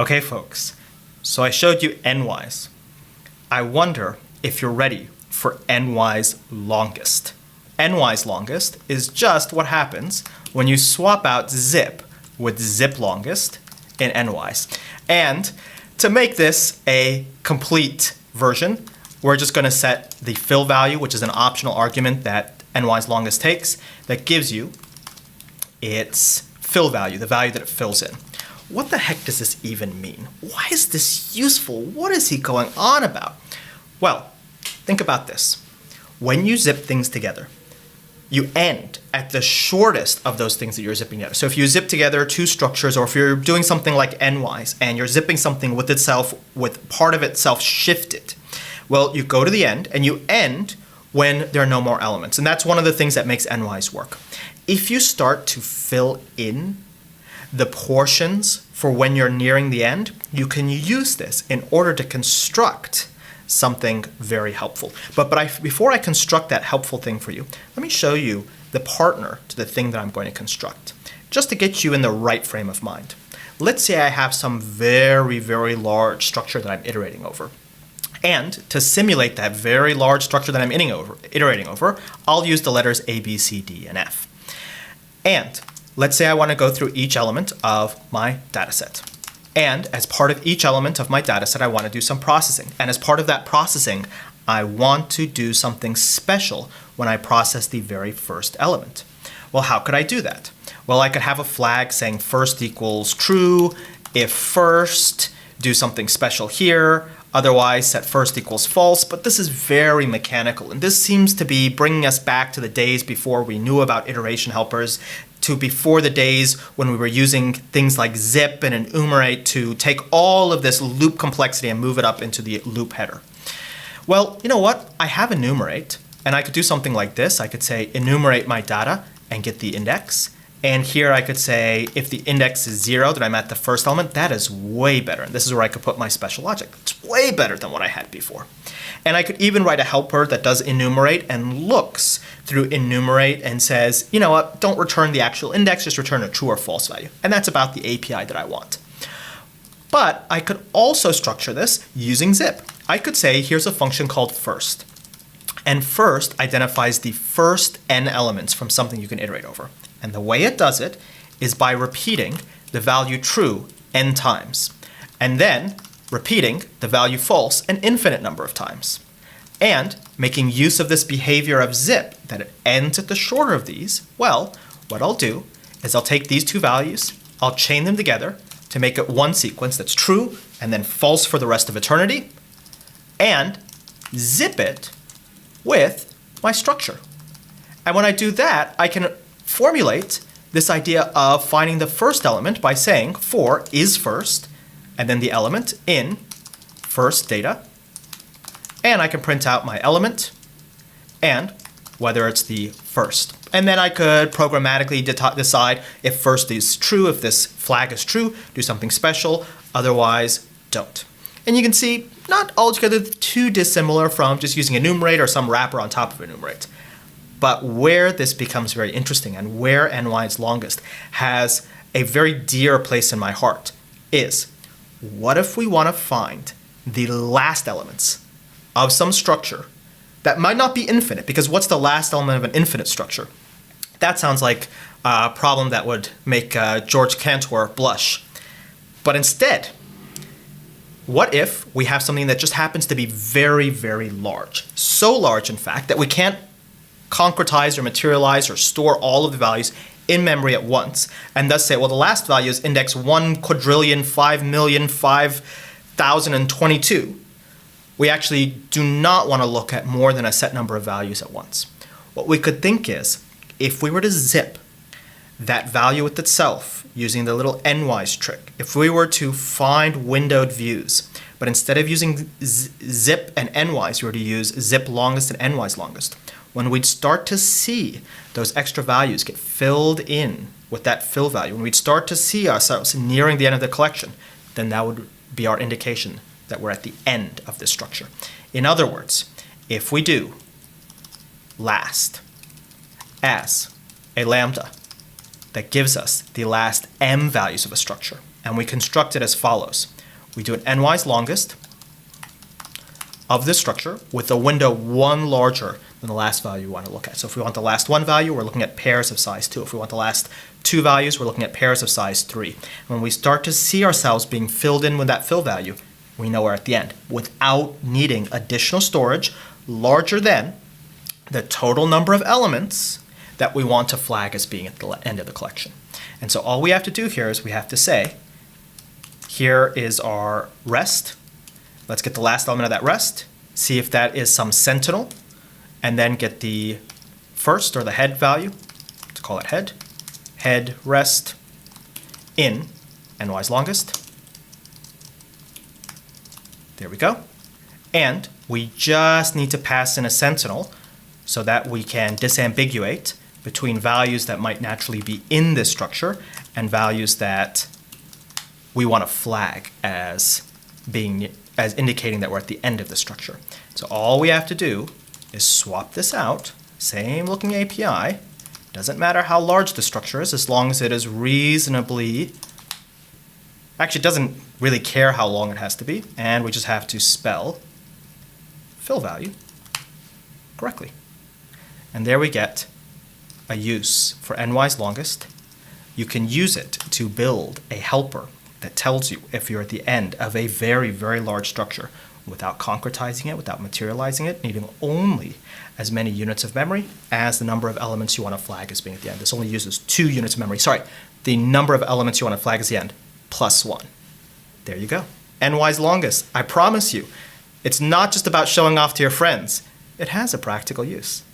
Okay, folks, so I showed you nys. I wonder if you're ready for nys longest. Nys longest is just what happens when you swap out zip with zip longest in nys. And to make this a complete version, we're just going to set the fill value, which is an optional argument that nys longest takes, that gives you its fill value, the value that it fills in. What the heck does this even mean? Why is this useful? What is he going on about? Well, think about this. When you zip things together, you end at the shortest of those things that you're zipping together. So if you zip together two structures, or if you're doing something like nys and you're zipping something with itself, with part of itself shifted, well, you go to the end and you end when there are no more elements. And that's one of the things that makes nys work. If you start to fill in the portions for when you're nearing the end, you can use this in order to construct something very helpful. But before I construct that helpful thing for you, let me show you the partner to the thing that I'm going to construct, just to get you in the right frame of mind. Let's say I have some very, very large structure that I'm iterating over. And to simulate that very large structure that I'm iterating over, I'll use the letters A, B, C, D, and F. And let's say I want to go through each element of my data set. And as part of each element of my data set, I want to do some processing. And as part of that processing, I want to do something special when I process the very first element. Well, how could I do that? Well, I could have a flag saying first equals true. If first, do something special here. Otherwise, set first equals false. But this is very mechanical. And this seems to be bringing us back to the days before we knew about iteration helpers, to before the days when we were using things like zip and enumerate to take all of this loop complexity and move it up into the loop header. Well, you know what? I have enumerate, and I could do something like this. I could say enumerate my data and get the index. And here I could say if the index is 0, then I'm at the first element. That is way better. And this is where I could put my special logic. It's way better than what I had before. And I could even write a helper that does enumerate and looks through enumerate and says, you know what, don't return the actual index, just return a true or false value. And that's about the API that I want. But I could also structure this using zip. I could say here's a function called first. And first identifies the first n elements from something you can iterate over. And the way it does it is by repeating the value true n times, and then repeating the value false an infinite number of times, and making use of this behavior of zip, that it ends at the shorter of these. Well, what I'll do is I'll take these two values, I'll chain them together to make it one sequence that's true and then false for the rest of eternity, and zip it with my structure. And when I do that, I can formulate this idea of finding the first element by saying for is first, and then the element in first data. And I can print out my element and whether it's the first. And then I could programmatically decide if first is true, if this flag is true, do something special, otherwise don't. And you can see not altogether too dissimilar from just using enumerate or some wrapper on top of enumerate. But where this becomes very interesting and where nys longest has a very dear place in my heart is, what if we want to find the last elements of some structure that might not be infinite? Because what's the last element of an infinite structure? That sounds like a problem that would make George Cantor blush. But instead, what if we have something that just happens to be very, very large? So large, in fact, that we can't concretize or materialize or store all of the values in memory at once, and thus say, well, the last value is index 1,005,005,022. We actually do not want to look at more than a set number of values at once. What we could think is, if we were to zip that value with itself using the little nys trick, if we were to find windowed views, but instead of using zip and nys, we were to use zip longest and nys longest, when we'd start to see those extra values get filled in with that fill value, when we'd start to see ourselves nearing the end of the collection, then that would be our indication that we're at the end of this structure. In other words, if we do last as a lambda that gives us the last m values of a structure, and we construct it as follows. We do an n-wise longest of this structure with a window one larger than the last value we want to look at. So if we want the last one value, we're looking at pairs of size 2. If we want the last two values, we're looking at pairs of size 3. When we start to see ourselves being filled in with that fill value, we know we're at the end without needing additional storage larger than the total number of elements that we want to flag as being at the end of the collection. And so all we have to do here is we have to say, here is our rest. Let's get the last element of that rest, see if that is some sentinel, and then get the first or the head value, let's call it head, head rest in n-wise longest. There we go. And we just need to pass in a sentinel so that we can disambiguate between values that might naturally be in this structure and values that we want to flag as indicating that we're at the end of the structure. So all we have to do is swap this out, same looking API, doesn't matter how large the structure is as long as it is reasonably, actually it doesn't really care how long it has to be, and we just have to spell fill value correctly. And there we get a use for n-wise longest. You can use it to build a helper that tells you if you're at the end of a very, very large structure without concretizing it, without materializing it, needing only as many units of memory as the number of elements you want to flag as being at the end. This only uses 2 units of memory. Sorry, the number of elements you want to flag as the end plus 1. There you go. N-wise longest. I promise you, it's not just about showing off to your friends. It has a practical use.